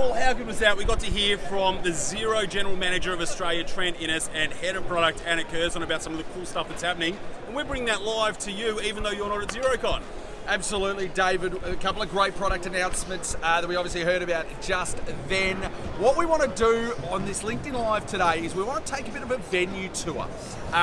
Paul, how good was that? We got to hear from the Xero General Manager of Australia, Trent Innes, and Head of Product, Anna Curzon, about some of the cool stuff that's happening. And we're bringing that live to you, even though you're not at Xerocon. Absolutely, David. A couple of great product announcements that we obviously heard about just then. What we want to do on this LinkedIn Live today is we want to take a bit of a venue tour.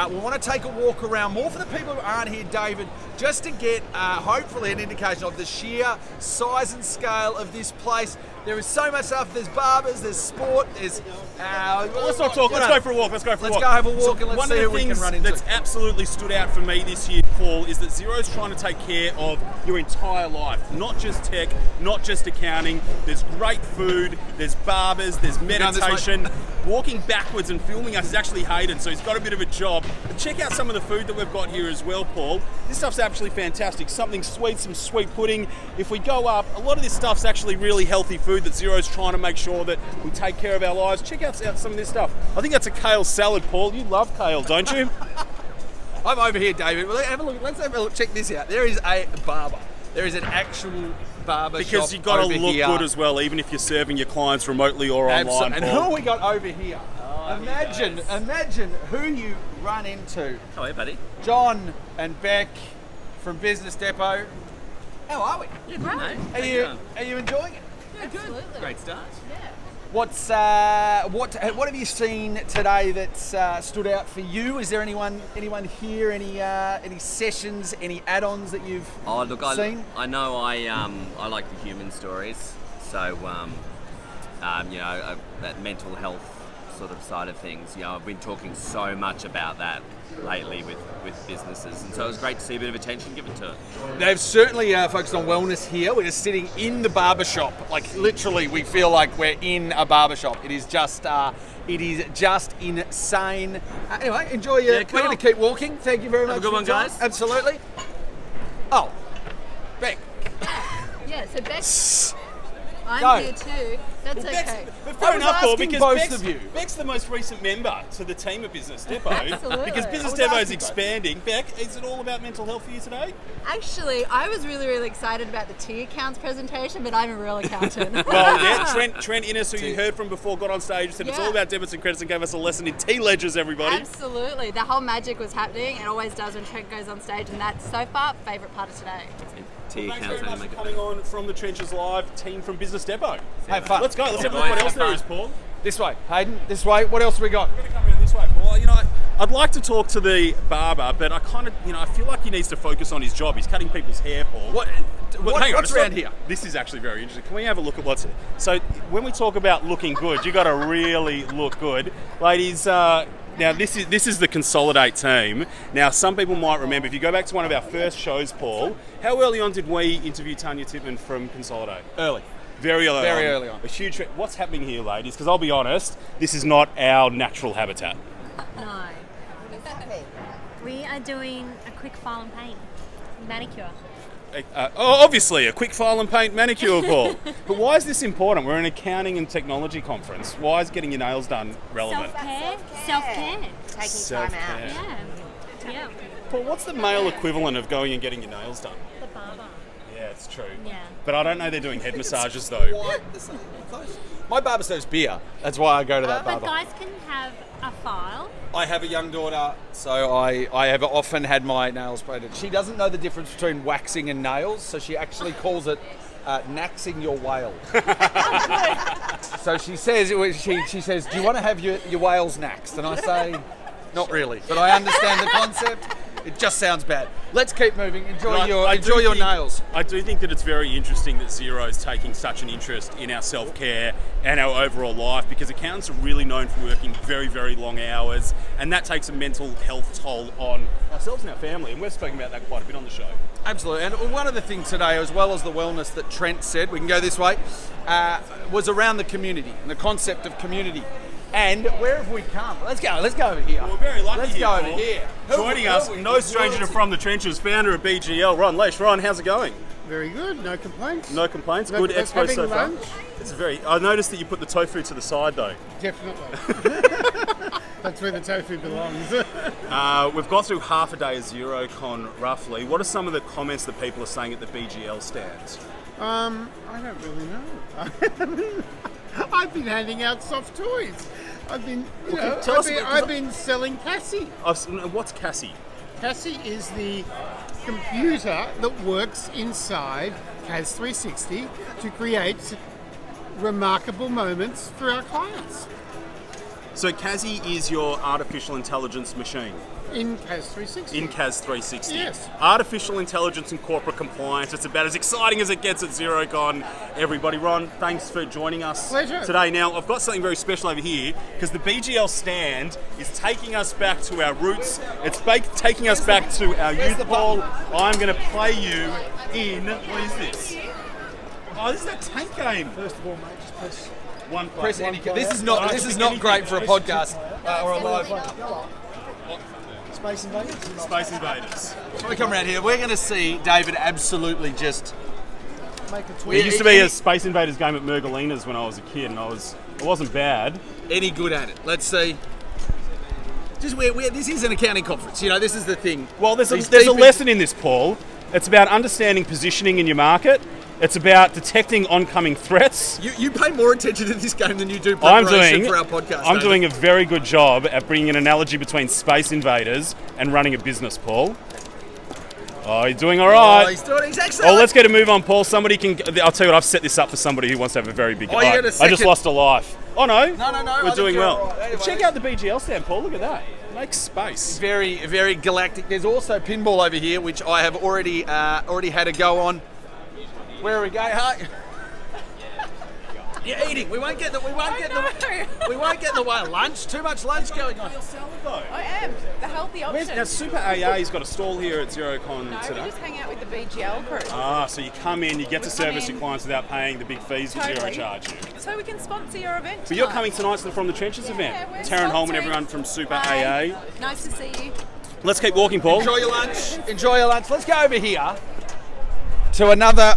We want to take a walk around, more for the people who aren't here, David, just to get hopefully an indication of the sheer size and scale of this place. There is so much stuff. There's barbers, there's sport, there's... let's not talk. Let's go for a walk. Let's go have a walk and let's see who we can run into. One of the things that's absolutely stood out for me this year, Paul, is that Xero's trying to take care of your entire life. Not just tech, not just accounting. There's great food, there's barbers, there's meditation. Walking backwards and filming us is actually Hayden, so he's got a bit of a job. But check out some of the food that we've got here as well, Paul. This stuff's actually fantastic. Something sweet, some sweet pudding. If we go up, a lot of this stuff's actually really healthy food that Xero's trying to make sure that we take care of our lives. Check out some of this stuff. I think that's a kale salad, Paul. You love kale, don't you? I'm over here, David. Well, let's have a look. Check this out. There is a barber. There is an actual barber because shop you've got to look here. good as well, even if you're serving your clients remotely or online. And Paul. who we got over here? Imagine who you run into. How are you, buddy? John and Beck from Business Depot. How are we? Yeah, great. Are you enjoying it? Yeah, good. Great start. Yeah. What have you seen today that's stood out for you? Is there anyone here? Any sessions? Any add-ons that you've seen? I know I like the human stories, so that mental health sort of side of things. I've been talking so much about that lately with businesses, and so it was great to see a bit of attention given to it. They've certainly focused on wellness here. We're just sitting in the barbershop. Like literally, we feel like we're in a barbershop. It is just insane. Anyway, enjoy your... Yeah, cool. We're going to keep walking. Thank you very much. Have a good one, guys. Absolutely. Oh, Beck. Yeah, so Beck's... I'm here too. That's okay. But fair enough, Paul, because of you. Beck's the most recent member to the team at Business Depot. Absolutely. Because Business Depot is expanding. Beck, is it all about mental health for you today? Actually, I was really, really excited about the T accounts presentation, but I'm a real accountant. Well, yeah, Trent Innes, who you heard from before, got on stage and said it's all about debits and credits and gave us a lesson in T ledgers, everybody. Absolutely. The whole magic was happening. It always does when Trent goes on stage, and that's so far favourite part of today. Thanks very much for coming on from the Trenches Live, team from Business Depot. Have fun. Let's go. Let's have a look what else there is, Paul. This way, Hayden. This way. What else have we got? We're going to come around this way, Paul. I'd like to talk to the barber, but I kind of, I feel like he needs to focus on his job. He's cutting people's hair, Paul. What's around here? This is actually very interesting. Can we have a look at what's... So when we talk about looking good, you got to really look good. Ladies, now this is the Consolidate team. Now some people might remember, if you go back to one of our first shows, Paul, how early on did we interview Tanya Tippman from Consolidate? Early. Very early on. A huge... What's happening here, ladies? Because I'll be honest, this is not our natural habitat. No. We are doing a quick file and paint manicure. Obviously, a quick file and paint manicure, Paul. But why is this important? We're an accounting and technology conference. Why is getting your nails done relevant? Self-care. Taking time out. Yeah. Paul, what's the male equivalent of going and getting your nails done? The barber. Yeah, it's true. Yeah. But I don't know they're doing head massages, though. Quite the same. My barber serves beer. That's why I go to that barber. But guys can have a file. I have a young daughter, so I have often had my nails painted. She doesn't know the difference between waxing and nails, so she actually calls it naxing your whale. So she says, she says, do you want to have your whales naxed? And I say, not really, but I understand the concept. It just sounds bad. Let's keep moving. Enjoy your nails. I do think that it's very interesting that Xero is taking such an interest in our self-care and our overall life, because accountants are really known for working very, very long hours, and that takes a mental health toll on ourselves and our family, and we've spoken about that quite a bit on the show. Absolutely, and one of the things today, as well as the wellness that Trent said, we can go this way, was around the community and the concept of community. And where have we come? Let's go over here. We're very lucky. Let's go over here. Joining us, no stranger to From the Trenches, founder of BGL, Ron Lesh. Ron, how's it going? Very good, no complaints. No complaints. Good expo so far. Lunch. It's I noticed that you put the tofu to the side though. Definitely. That's where the tofu belongs. We've got through half a day of Xerocon roughly. What are some of the comments that people are saying at the BGL stands? I don't really know. I've been handing out soft toys. I've been, I've been selling Cassie. What's Cassie? Cassie is the computer that works inside CAS 360 to create remarkable moments for our clients. So Cassie is your artificial intelligence machine. In CAS 360. In CAS 360. Yes. Artificial intelligence and corporate compliance. It's about as exciting as it gets at Xerocon. Everybody, Ron, thanks for joining us Pleasure. today. Now, I've got something very special over here because the BGL stand is taking us back to our roots. It's taking us back to our youth ball. I'm going to play you in, what is this? Oh, this is a tank game. First of all, mate, just press one play. Press any. This is not great for a podcast or a live. Space Invaders. Space Invaders. When we come around here, we're going to see David absolutely just Make a It tweet. used to be a Space Invaders game at Mergelina's when I was a kid, and it wasn't bad. any good at it. Let's see. Just this is an accounting conference. This is the thing. Well, there's a lesson in this, Paul. It's about understanding positioning in your market. It's about detecting oncoming threats. You pay more attention to this game than you do preparation for our podcast. I'm doing a very good job at bringing an analogy between Space Invaders and running a business, Paul. Oh, you're doing all right. Oh, he's doing exactly. Let's get a move on, Paul. Somebody can. I'll tell you what. I've set this up for somebody who wants to have a very big. Oh, you got a second. I just lost a life. Oh no. No. We're doing well. Right. Anyway, Check out the BGL stand, Paul. Look at that. Makes space. Very, very galactic. There's also pinball over here, which I have already had a go on. Where are we going? You're eating. We won't get in the way of lunch. Too much lunch going on. I am. The healthy option. Now, Super AA's got a stall here at Xerocon No, today. we just hang out with the BGL crew. So you come in, you get to service your clients without paying the big fees that Xero Totally. charge you. So we can sponsor your event But you're tonight. coming tonight to the From the Trenches event. Yeah, we're Taryn Holman, sponsoring. everyone from Super Bye. AA. Nice to see you. Let's keep walking, Paul. Enjoy your lunch. Enjoy your lunch. Let's go over here to another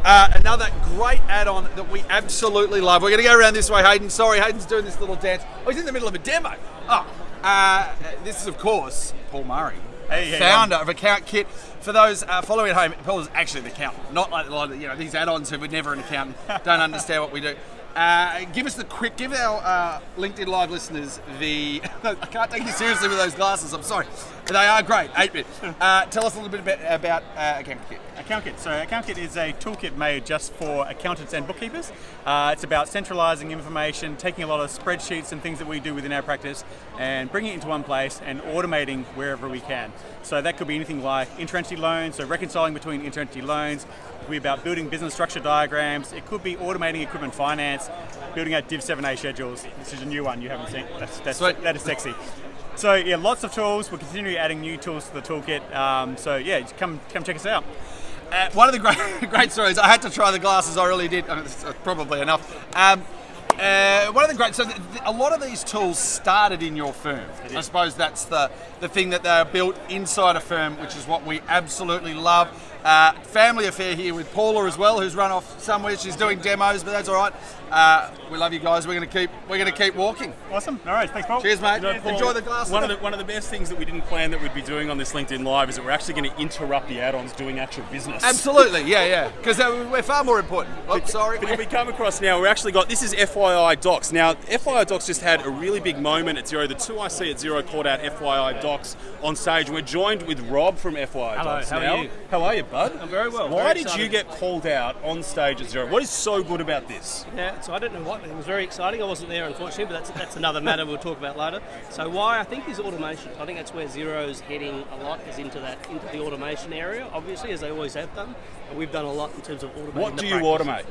great add-on that we absolutely love. We're going to go around this way, Hayden. Sorry, Hayden's doing this little dance. Oh, he's in the middle of a demo. This is, of course, Paul Murray, founder of Account Kit. For those following at home, Paul is actually the accountant, not like a lot of these add-ons who were never an accountant, don't understand what we do. Give our LinkedIn Live listeners I can't take you seriously with those glasses, I'm sorry. They are great, 8-bit. Tell us a little bit about Account Kit. Account Kit. So Account Kit is a toolkit made just for accountants and bookkeepers. It's about centralising information, taking a lot of spreadsheets and things that we do within our practice and bringing it into one place and automating wherever we can. So that could be anything like inter-entity loans, so reconciling between inter-entity loans. It could be about building business structure diagrams. It could be automating equipment finance, building out Div 7A schedules. This is a new one you haven't seen. That is sexy. So yeah, lots of tools. We're continually adding new tools to the toolkit. Just come check us out. One of the great stories, I had to try the glasses, I really did. It's probably enough. One of the great, a lot of these tools started in your firm. I suppose that's the thing that they're built inside a firm, which is what we absolutely love. Family affair here with Paula as well, who's run off somewhere. She's doing demos, but that's all right. We love you guys. We're gonna keep walking. Awesome. All right. Thanks, Paul. Cheers, mate. Paul, Enjoy the glasses. One of the best things that we didn't plan that we'd be doing on this LinkedIn Live is that we're actually going to interrupt the add-ons doing actual business. Absolutely, yeah. Because we're far more important. Oh, sorry. But if we come across now, we're actually got, this is FYI Docs. Now, FYI Docs just had a really big moment at Xero. The two I see at Xero called out FYI Docs on stage, and we're joined with Rob from FYI Docs how now. are you? How are you, bud? I'm very well. Why Very did excited. you get called out on stage at Xero? What is so good about this? Yeah, so I don't know what. It was very exciting. I wasn't there, unfortunately, but that's another matter we'll talk about later. So why I think is automation. I think that's where Xero's heading a lot, is into the automation area, obviously, as they always have done. And we've done a lot in terms of automating. What the do you practice. automate?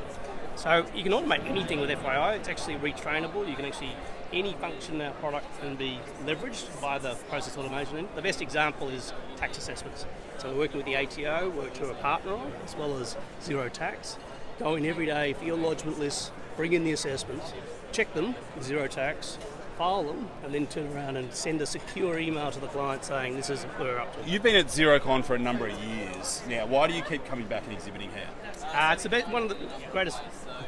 So you can automate anything with FYI. It's actually retrainable. You can actually, any function in our product can be leveraged by the process automation. The best example is tax assessments. So we're working with the ATO, which we're a partner of, as well as Xero Tax. Go in every day for your lodgement lists, bring in the assessments, check them with Xero Tax, file them, and then turn around and send a secure email to the client saying this is where we're up to. You've been at Xerocon for a number of years now. Why do you keep coming baake and exhibiting here? It's one of the greatest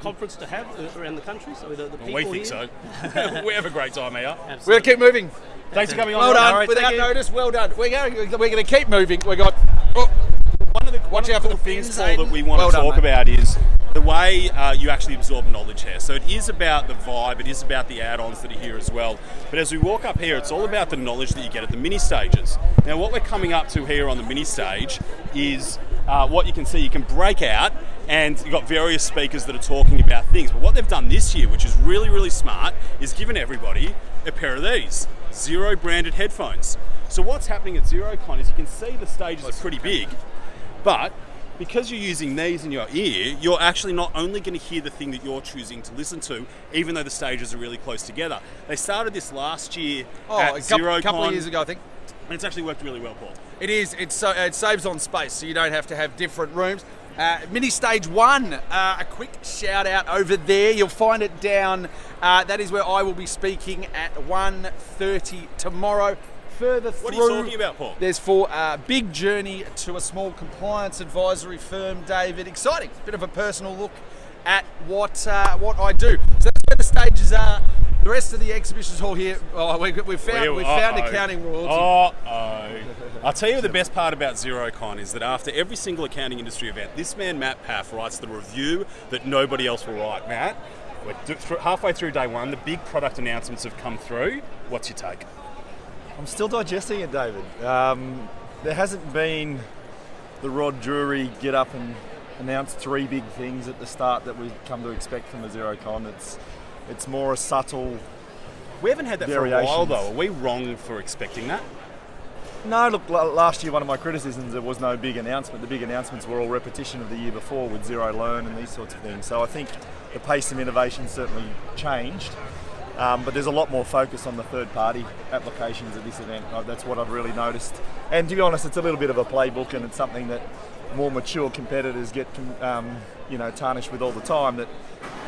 conferences to have around the country. So the people We think here, so. We have a great time here. We're Absolutely. going to keep moving. Thanks for coming on. Well Rob. done. All right, Without thank you. notice, well done. We're going to keep moving. We got. One of the Watch out for cool the things, fins, Paul, that we Hayden. want Well to done, talk mate. about is the way you actually absorb knowledge here. So it is about the vibe, it is about the add-ons that are here as well. But as we walk up here, it's all about the knowledge that you get at the mini stages. Now what we're coming up to here on the mini stage is what you can see. You can break out and you've got various speakers that are talking about things. But what they've done this year, which is really, really smart, is given everybody a pair of these Xero branded headphones. So what's happening at Xerocon is you can see the stages are pretty big, but because you're using these in your ear, you're actually not only going to hear the thing that you're choosing to listen to, even though the stages are really close together. They started this last year at Xerocon. A couple of years ago, I think. And it's actually worked really well, Paul. It is. It saves on space, so you don't have to have different rooms. Mini stage 1, a quick shout out over there. You'll find it down. That is where I will be speaking at 1:30 tomorrow. Further through, what are you talking about, Paul? There's for a big journey to a small compliance advisory firm, David. Exciting. Bit of a personal look at what I do. So that's where the stages are. The rest of the exhibitions hall here, we've found accounting rules. I'll tell you the best part about Xerocon is that after every single accounting industry event, this man, Matt Paff, writes the review that nobody else will write. Matt, we're halfway through day 1. The big product announcements have come through. What's your take? I'm still digesting it, David. There hasn't been the Rod Drury get up and announce 3 big things at the start that we've come to expect from the Xerocon. It's more a subtle. We haven't had that for a while, though. Are we wrong for expecting that? No, look, last year one of my criticisms, there was no big announcement. The big announcements were all repetition of the year before with Xero Learn and these sorts of things. So I think the pace of innovation certainly changed. But there's a lot more focus on the third-party applications at this event. That's what I've really noticed. And to be honest, it's a little bit of a playbook, and it's something that more mature competitors get tarnished with all the time, that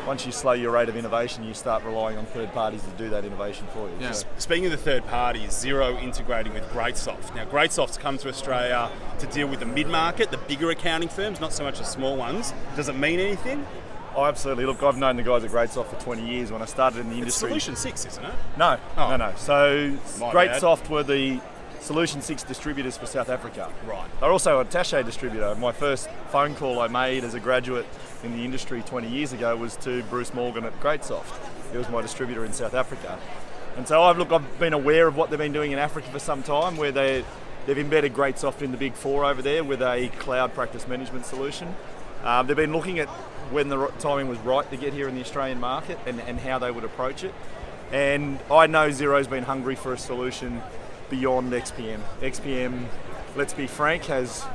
once you slow your rate of innovation, you start relying on third parties to do that innovation for you. Yeah. So. Speaking of the third parties, Xero integrating with Greatsoft. Now, Greatsoft's come to Australia to deal with the mid-market, the bigger accounting firms, not so much the small ones. Does it mean anything? Oh, absolutely. Look, I've known the guys at Greatsoft for 20 years. When I started in the industry... It's Solution 6, isn't it? No. So My Greatsoft were the Solution 6 distributors for South Africa. Right. They're also a Taché distributor. My first phone call I made as a graduate in the industry 20 years ago was to Bruce Morgan at Greatsoft. He was my distributor in South Africa. And so I've been aware of what they've been doing in Africa for some time, where they've embedded Greatsoft in the Big Four over there with a cloud practice management solution. They've been looking at when the timing was right to get here in the Australian market and how they would approach it. And I know Xero's been hungry for a solution beyond XPM. XPM, let's be frank, has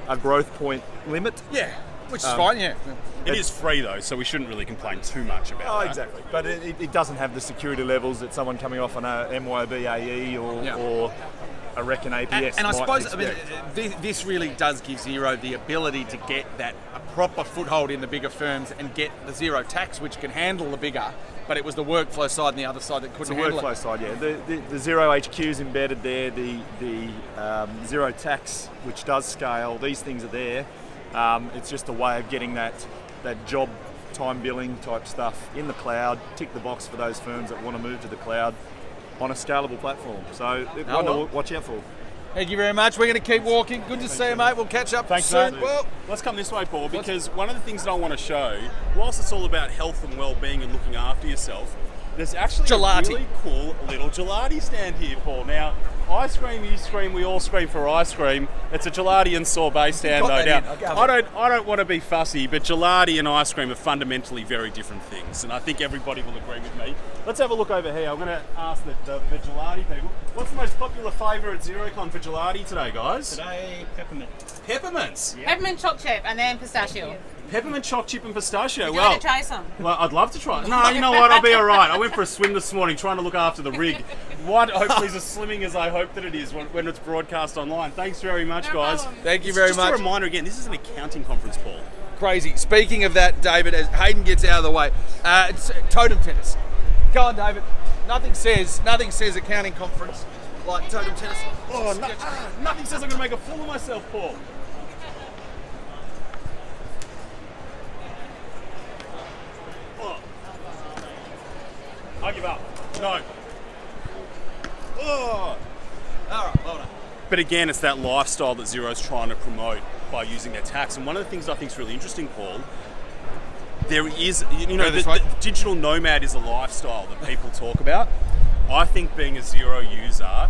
a growth point limit. Yeah, which is fine, yeah. It is free though, so we shouldn't really complain too much about that. Oh, exactly. But it doesn't have the security levels that someone coming off on a MYOB AE or a Reckon APS. And I suppose expect. this really does give Xero the ability to get a proper foothold in the bigger firms and get the Xero tax, which can handle the bigger. But it was the workflow side and the other side that couldn't handle it. The workflow side, yeah. The Xero HQ is embedded there. The Xero tax, which does scale, these things are there. It's just a way of getting that job time billing type stuff in the cloud. Tick the box for those firms that want to move to the cloud on a scalable platform. So one to watch out for. Thank you very much. We're going to keep walking. Good to see you, mate. We'll catch up soon. Mate. Well, let's come this way, Paul, because one of the things that I want to show, whilst it's all about health and well-being and looking after yourself, there's actually a really cool little gelati stand here, Paul. Now, I scream, you scream, we all scream for ice cream. It's a gelati and sorbet stand, though. Now, I don't want to be fussy, but gelati and ice cream are fundamentally very different things, and I think everybody will agree with me. Let's have a look over here. I'm going to ask the gelati people. What's the most popular flavour at Xerocon for gelati today, guys? Today, peppermint. Peppermints? Yeah. Peppermint choc chip and then pistachio. Peppermint choc chip and pistachio. Would you like to try some? Well, I'd love to try. No, you know what? I'll be all right. I went for a swim this morning trying to look after the rig. What hopefully is as slimming as I hope that it is when it's broadcast online. Thanks very much, guys. Thank you very much. Just a reminder again, this is an accounting conference, Paul. Crazy. Speaking of that, David, as Hayden gets out of the way, it's totem tennis. Go on, David. Nothing says accounting conference like totem tennis. Oh, nothing says I'm going to make a fool of myself, Paul. Oh. I give up. No. Oh. All right, well done. But again, it's that lifestyle that Xero's trying to promote by using their tax. And one of the things I think is really interesting, Paul, there is, the digital nomad is a lifestyle that people talk about. I think being a Xero user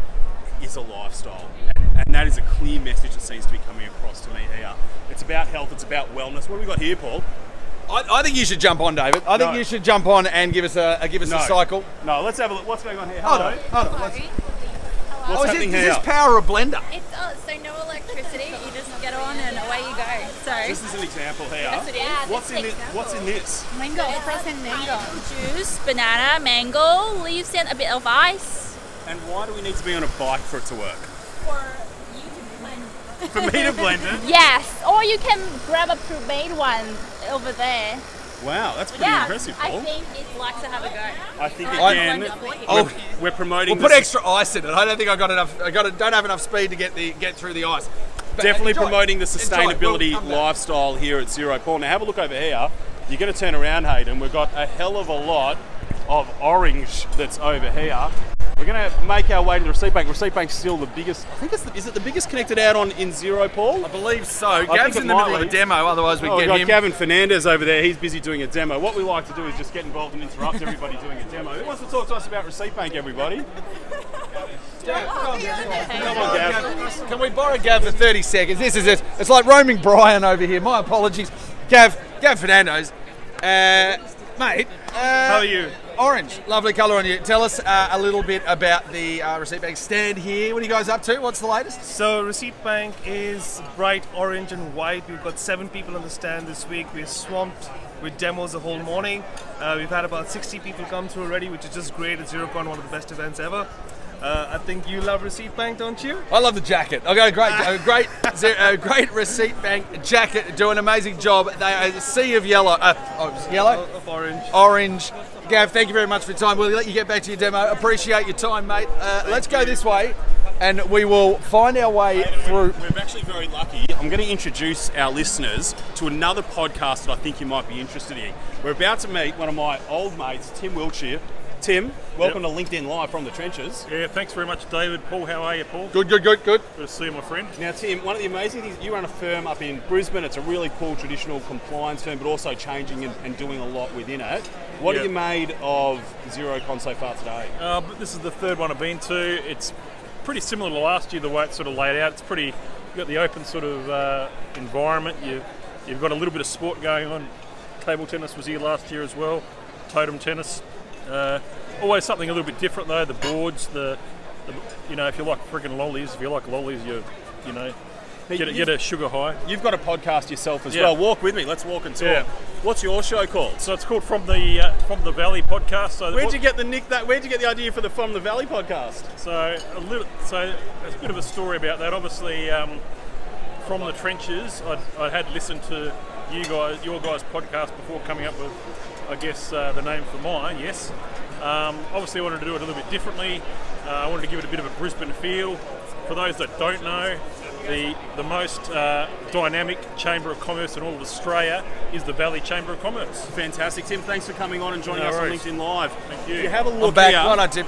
is a lifestyle, and that is a clear message that seems to be coming across to me here. It's about health, it's about wellness. What have we got here, Paul? I think you should jump on, David. I think you should jump on and give us a cycle. No, let's have a look. What's going on here? Hello. Hold on. What's happening here? Does this power a blender? It does. So no electricity. You just get on and away you go. So This is an example here. Yes, it is. What's in this? Mango, frozen mango. Juice, banana, mango, leaves and a bit of ice. And why do we need to be on a bike for it to work? For you to blend. For me to blend it? Yes, or you can grab a pre-made one over there. Wow, that's pretty impressive, Paul. I think it likes to have a go. I think again, we're promoting. We'll put extra ice in it. I don't think I got enough. Don't have enough speed to get through the ice. But definitely promoting the sustainability lifestyle here at Xero. Paul, now have a look over here. You're going to turn around, Hayden. We've got a hell of a lot of orange that's over here. We're going to make our way to the receipt bank. Receipt bank's still the biggest. I think is it the biggest connected out-on in Xero, Paul? I believe so. Gav's in the middle of a demo, otherwise we'd get him. Gavin Fernandez over there. He's busy doing a demo. What we like to do is just get involved and interrupt everybody doing a demo. Who wants to talk to us about receipt bank, everybody? Come on, Gav. Can we borrow Gav for 30 seconds? This is it. It's like roaming Brian over here. My apologies. Gav Fernandez. Mate. How are you? Orange, lovely colour on you. Tell us a little bit about the receipt bank stand here. What are you guys up to? What's the latest? So receipt bank is bright orange and white. We've got 7 people on the stand this week. We're swamped with demos the whole morning. We've had about 60 people come through already, which is just great. At Xerocon, one of the best events ever. I think you love receipt bank, don't you? I love the jacket. I got a great receipt bank jacket. Do an amazing job. They are a sea of yellow. Yellow? Of orange. Orange. Gav, thank you very much for your time. We'll let you get back to your demo. Appreciate your time, mate. Let's go this way, and we will find our way through. We're actually very lucky. I'm going to introduce our listeners to another podcast that I think you might be interested in. We're about to meet one of my old mates, Tim Wiltshire. Tim, welcome to LinkedIn Live from the trenches. Yeah, thanks very much, David. Paul, how are you, Paul? Good. Good to see you, my friend. Now, Tim, one of the amazing things, you run a firm up in Brisbane. It's a really cool traditional compliance firm, but also changing and doing a lot within it. What have you made of Xerocon so far today? This is the third one I've been to. It's pretty similar to last year, the way it's sort of laid out. It's pretty, you've got the open sort of environment. You've got a little bit of sport going on. Table tennis was here last year as well. Totem tennis. Always something a little bit different though. The boards, the if you like friggin' lollies, get a sugar high. You've got a podcast yourself as well. Walk with me. Let's walk and talk. Yeah. What's your show called? So it's called From the Valley podcast. So where'd you get the idea for the From the Valley podcast? So a bit of a story about that. Obviously, from the trenches, I had listened to your guys' podcast before coming up with, I guess, the name for mine. Yes. Obviously, I wanted to do it a little bit differently. I wanted to give it a bit of a Brisbane feel. For those that don't know, the most dynamic chamber of commerce in all of Australia is the Valley Chamber of Commerce. Fantastic, Tim. Thanks for coming on and joining us on LinkedIn Live. Thank you. If you have a look I'm back. here. Why not, Tim?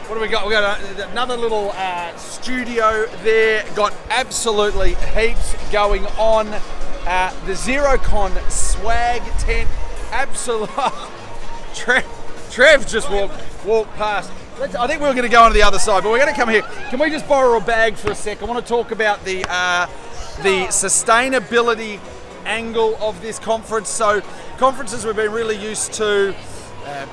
What do we got? We got another little studio there. Got absolutely heaps going on. The Xerocon swag tent. Absolute. Trev just walked past. I think we were going to go on to the other side, but we're going to come here. Can we just borrow a bag for a sec? I want to talk about the sustainability angle of this conference. So conferences we've been really used to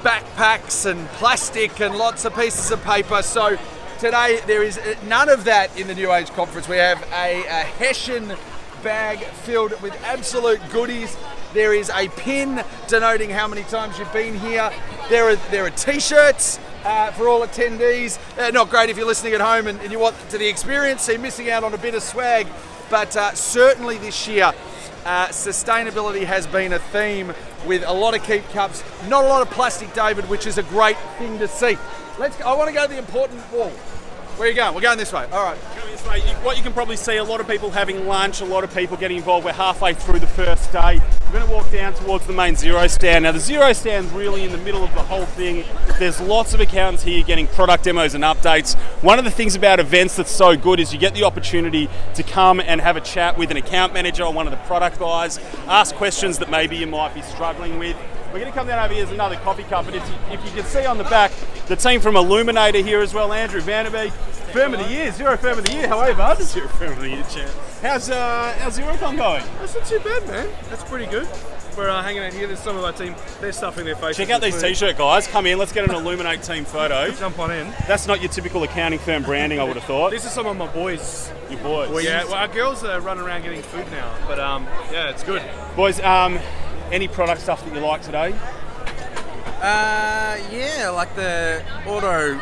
backpacks and plastic and lots of pieces of paper. So today there is none of that in the New Age conference. We have a Hessian bag filled with absolute goodies. There is a pin denoting how many times you've been here. There are t-shirts for all attendees. Not great if you're listening at home and you want to the experience, so you're missing out on a bit of swag. But certainly this year, sustainability has been a theme with a lot of keep cups, not a lot of plastic, David, which is a great thing to see. Let's go. I want to go to the important wall. Where are you going? We're going this way. All right. Going this way. What you can probably see, a lot of people having lunch, a lot of people getting involved. We're halfway through the first day. We're going to walk down towards the main Xero stand. Now the Xero stand's really in the middle of the whole thing. There's lots of accountants here getting product demos and updates. One of the things about events that's so good is you get the opportunity to come and have a chat with an account manager or one of the product guys, ask questions that maybe you might be struggling with. We're going to come down over here, there's another coffee cup, and if you can see on the back, the team from Illuminator here as well, Andrew Vanderbeek, Firm of the Year, Xero Firm of the Year, how are you, bud? Xero Firm of the Year, champ. How's Xerocon going? That's not too bad, man. That's pretty good. We're hanging out here, there's some of our team, they're stuffing their faces. Check out these t-shirt guys, come in, let's get an Illuminate team photo. Jump on in. That's not your typical accounting firm branding, I would have thought. These are some of my boys. Your boys? Well, yeah, well, our girls are running around getting food now, but yeah, it's good. Boys, any product stuff that you like today? Yeah, like the auto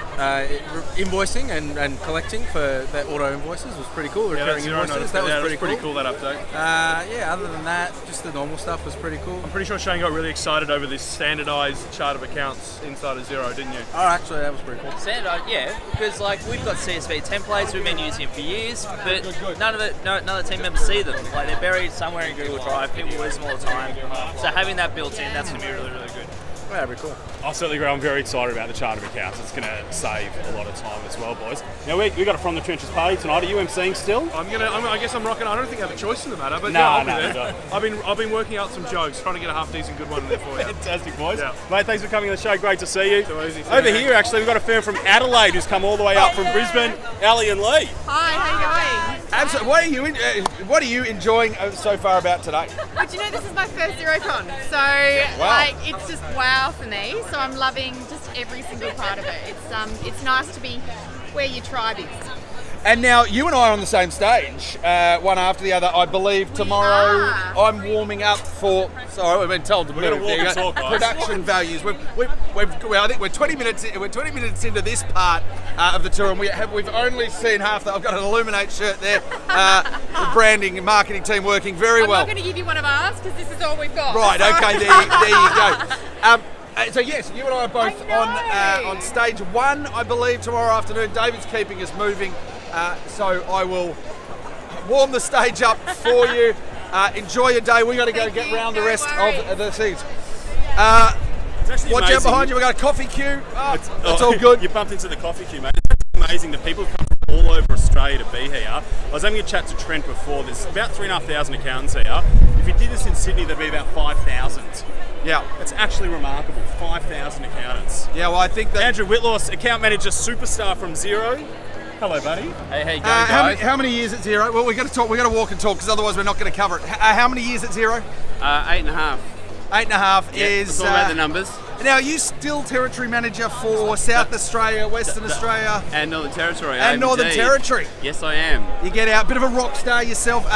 invoicing and collecting for the auto invoices was pretty cool. Recurring invoices, that was pretty cool. That update. Yeah, other than that, just the normal stuff was pretty cool. I'm pretty sure Shane got really excited over this standardised chart of accounts inside of Xero, didn't you? Oh, actually, that was pretty cool. Standardised, yeah, because like we've got CSV templates, we've been using them for years, but none of the team members see them. Like they're buried somewhere in Google Drive. People lose them all the time. So having that built in, that's going to be really, really good. Yeah, very cool. I certainly agree. I'm very excited about the chart of accounts. It's going to save a lot of time as well, boys. Now we got a From the Trenches party tonight. Are you emceeing still? I guess I'm rocking. I don't think I have a choice in the matter, but I'll be there. I've been working out some jokes, trying to get a half decent good one in there for you. Fantastic, boys. Yeah. Mate, thanks for coming on the show. Great to see you. Too easy. Over here, actually, we've got a firm from Adelaide who's come all the way up from Brisbane. Ali and Lee. Hi, how you going? Absolutely. What are you enjoying so far about today? But you know, this is my first Xerocon, so like it's just wow for me. So I'm loving just every single part of it. It's nice to be where your tribe is. And now you and I are on the same stage, one after the other. I believe tomorrow I'm warming up for. Sorry, we've been told to move. Walk and talk, guys. Production values. I think we're 20 minutes. We're 20 minutes into this part of the tour, and we've only seen half that. I've got an Illuminate shirt there. The branding and marketing team working very well. I'm not going to give you one of ours because this is all we've got. Right. Okay. There you go. So yes, you and I are both on stage one, I believe, tomorrow afternoon. David's keeping us moving, so I will warm the stage up for you. Enjoy your day. We got to go get round the rest of the seats. Watch out behind you. We got a coffee queue. It's all good. You bumped into the coffee queue, mate. It's amazing. The people have come from all over Australia to be here. I was having a chat to Trent before. There's about 3,500 accountants here. If you did this in Sydney, there'd be about 5,000. Yeah, it's actually remarkable. 5,000 accountants. Yeah, well, I think that Andrew Whitlaw, account manager superstar from Xero. Hello, buddy. Hey, how you going, guys? How many years at Xero? Well, we got to talk. We got to walk and talk because otherwise we're not going to cover it. How many years at Xero? 8.5. 8.5 yeah, is. It's all about the numbers. Now, are you still territory manager for South Australia, Western Australia, and Northern Territory? And Northern Territory. Yes, I am. You get out, bit of a rock star yourself.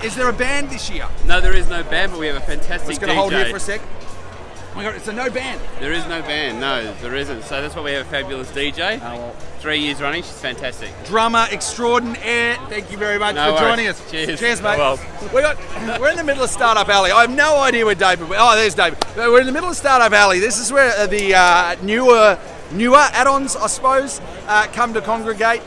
Is there a band this year? No, there is no band, but we have a fantastic DJ. I'm just going to hold here for a sec. Oh my God, it's a no band. There is no band, no, there isn't. So that's why we have a fabulous DJ. 3 years running, she's fantastic. Drummer extraordinaire. Thank you very much for joining us. Cheers, mate. Well. We're in the middle of Startup Alley. I have no idea where David. Oh, there's David. We're in the middle of Startup Alley. This is where the newer add-ons, I suppose, come to congregate.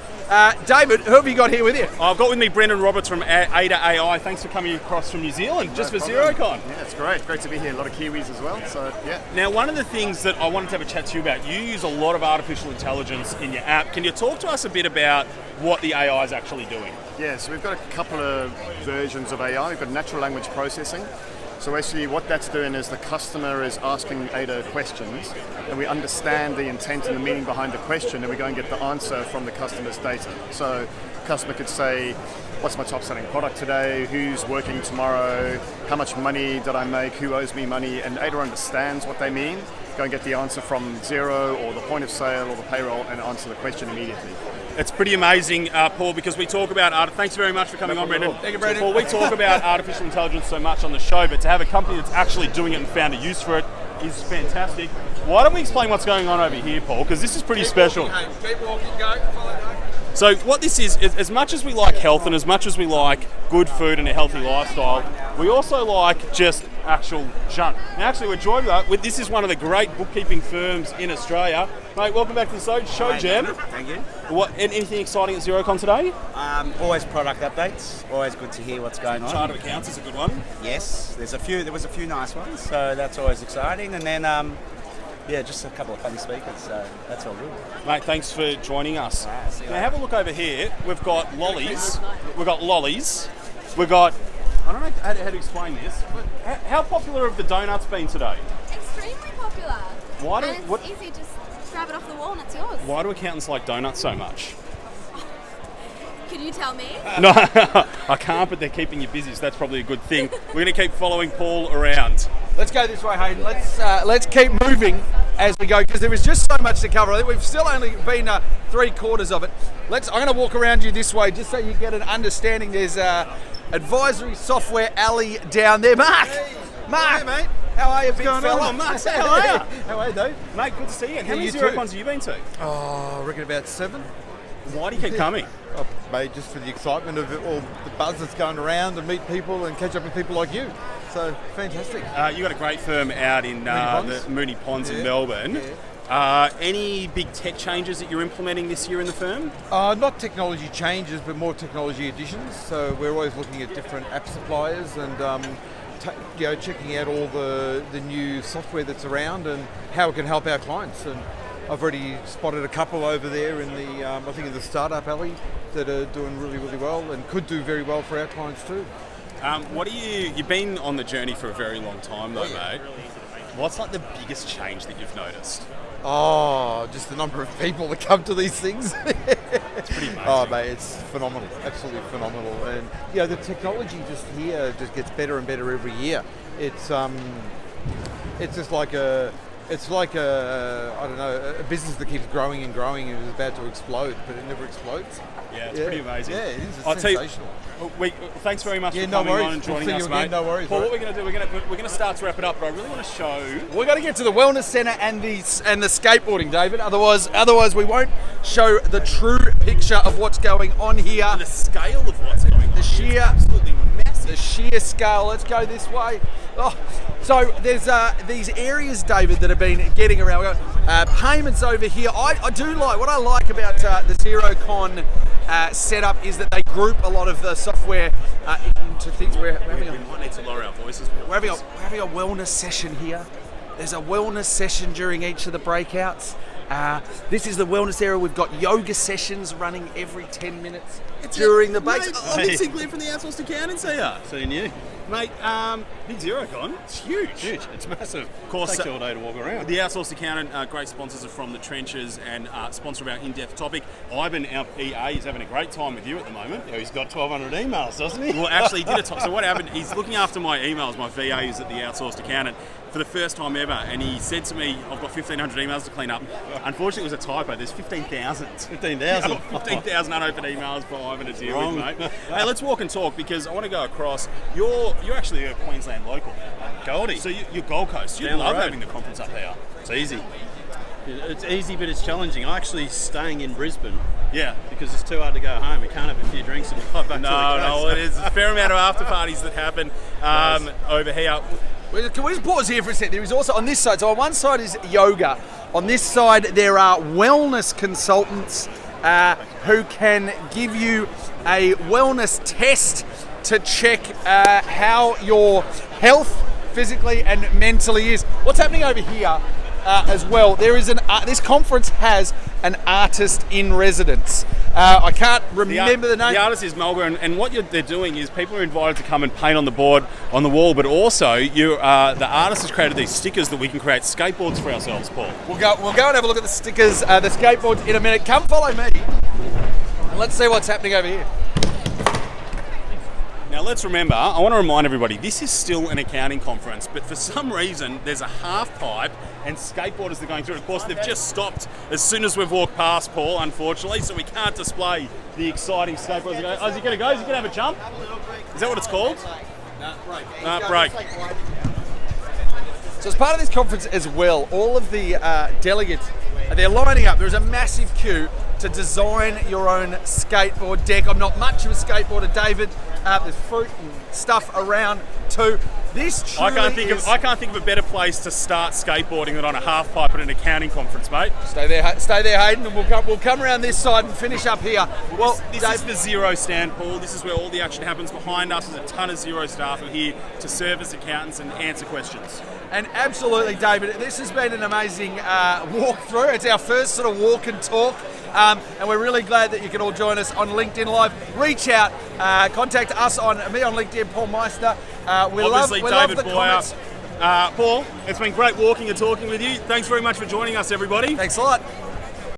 David, who have you got here with you? I've got with me Brendan Roberts from Ada AI. Thanks for coming across from New Zealand just for Xerocon. Yeah, it's great. Great to be here. A lot of Kiwis as well. So yeah. Now, one of the things that I wanted to have a chat to you about, you use a lot of artificial intelligence in your app. Can you talk to us a bit about what the AI is actually doing? Yeah, so we've got a couple of versions of AI. We've got natural language processing. So actually what that's doing is the customer is asking Ada questions and we understand the intent and the meaning behind the question and we go and get the answer from the customer's data. So the customer could say, what's my top selling product today? Who's working tomorrow? How much money did I make? Who owes me money? And Ada understands what they mean. Go and get the answer from Xero or the point of sale or the payroll and answer the question immediately. It's pretty amazing, Paul, because we talk about thanks very much for coming on, Brendan. Thank you, Brendan. Paul, we talk about artificial intelligence so much on the show, but to have a company that's actually doing it and found a use for it is fantastic. Why don't we explain what's going on over here, Paul? Because this is pretty special. Keep walking, go. Follow, go. So what this is, as much as we like health and as much as we like good food and a healthy lifestyle, we also like just actual junk. Now, actually, we're joined with this is one of the great bookkeeping firms in Australia. Mate, welcome back to the show, Jem. Thank you. Anything exciting at Xerocon today? Always product updates. Always good to hear what's going on. Chart of accounts is a good one. Yes, there was a few nice ones, so that's always exciting. And then, just a couple of funny speakers, so that's all good. Mate, thanks for joining us. Now have a look over here. We've got lollies. We've got lollies. We've got, I don't know how to explain this, but how popular have the donuts been today? Extremely popular. Why do, and it's what, easy, just grab it off the wall and it's yours. Why do accountants like donuts so much? Can you tell me? No, I can't, but they're keeping you busy, so that's probably a good thing. We're going to keep following Paul around. Let's go this way, Hayden. Let's keep moving as we go, because there is just so much to cover. I think we've still only been 3/4 of it. I'm going to walk around you this way just so you get an understanding. There's advisory software alley down there. Mark! Mark! Hey, mate. How are you, big What's going fella? on, Mark? How are you? How are you, Dave? Mate, good to see you. How many you too. Xerocons have you been to? Oh, I reckon about 7. Why do you keep coming? Oh, mate, just for the excitement of it, all the buzz that's going around and meet people and catch up with people like you. So, fantastic. You got a great firm out in the Moonee Ponds in Melbourne. Yeah. Any big tech changes that you're implementing this year in the firm? Not technology changes, but more technology additions. So we're always looking at different app suppliers and checking out all the new software that's around and how it can help our clients. And I've already spotted a couple over there in the, I think in the startup alley that are doing really, really well and could do very well for our clients too. You've been on the journey for a very long time though, mate. What's like the biggest change that you've noticed? Oh, just the number of people that come to these things. It's pretty amazing. Oh, mate, it's phenomenal. Absolutely phenomenal. And, the technology just here just gets better and better every year. It's just like a business that keeps growing and growing and is about to explode, but it never explodes. Yeah, it's pretty amazing. Yeah, it is. It's I'll sensational. Thanks very much for coming on and joining us, mate. No worries. Paul, what we're going to do, we're going to start to wrap it up, but I really want to show. We've got to get to the wellness centre and the skateboarding, David. Otherwise, we won't show the true picture of what's going on here. And the scale of what's going on. Absolutely massive. The sheer scale. Let's go this way. Oh, so there's these areas, David, that have been getting around. We've got payments over here. I do like, what I like about the Xerocon setup is that they group a lot of the software into things. We might need to lower our voices. We're having a wellness session here. There's a wellness session during each of the breakouts. This is the wellness area. We've got yoga sessions running every 10 minutes during the breaks. I'm Mixing Clear from the Outsourced Accountants here. Seeing you. Mate, big Xerocon, it's huge. It's massive. Of course, takes all day to walk around. The Outsourced Accountant, great sponsors are From the Trenches and sponsor of our in-depth topic. Ivan, our EA, is having a great time with you at the moment. Yeah, he's got 1,200 emails, doesn't he? Well, actually, he did so what happened, he's looking after my emails, my VA is at the Outsourced Accountant, for the first time ever, and he said to me, I've got 1,500 emails to clean up. Unfortunately, it was a typo. There's 15,000. 15,000? 15,000 unopened emails for Ivan to deal with, mate. Hey, let's walk and talk, because I want to go across. You're actually a Queensland local. Goldie. So you're Gold Coast. You love having the conference up here. It's easy. It's easy, but it's challenging. I'm actually staying in Brisbane. Yeah. Because it's too hard to go home. You can't have a few drinks and drive back to the coast. No, it is a fair amount of after parties that happen over here. Can we just pause here for a second? There is also on this side, so on one side is yoga. On this side, there are wellness consultants who can give you a wellness test to check how your health physically and mentally is. What's happening over here as well, there is this conference has an artist in residence. I can't remember the name. The artist is Melbourne, and what they're doing is people are invited to come and paint on the board, on the wall, but also the artist has created these stickers that we can create skateboards for ourselves, Paul. We'll go and have a look at the stickers, the skateboards in a minute. Come follow me, and let's see what's happening over here. Now let's remember, I want to remind everybody, this is still an accounting conference, but for some reason there's a half pipe and skateboarders that are going through it. Of course, they've just stopped as soon as we've walked past, Paul, unfortunately, so we can't display the exciting skateboarders. Oh, is he going to go? Is he going to have a jump? Is that what it's called? Break. So as part of this conference as well, all of the delegates, they're lining up. There's a massive queue to design your own skateboard deck. I'm not much of a skateboarder, David. There's fruit and stuff around too. This truly I can't think of a better place to start skateboarding than on a half pipe at an accounting conference, mate. Stay there, Hayden, and we'll come around this side and finish up here. Well, this is the Xero stand, Paul. This is where all the action happens. Behind us is a ton of Xero staff who are here to serve as accountants and answer questions. And absolutely, David, this has been an amazing walkthrough. It's our first sort of walk and talk. And we're really glad that you can all join us on LinkedIn Live. Reach out, contact us on me on LinkedIn, Paul Meister. We love the comments. Paul, it's been great walking and talking with you. Thanks very much for joining us, everybody. Thanks a lot.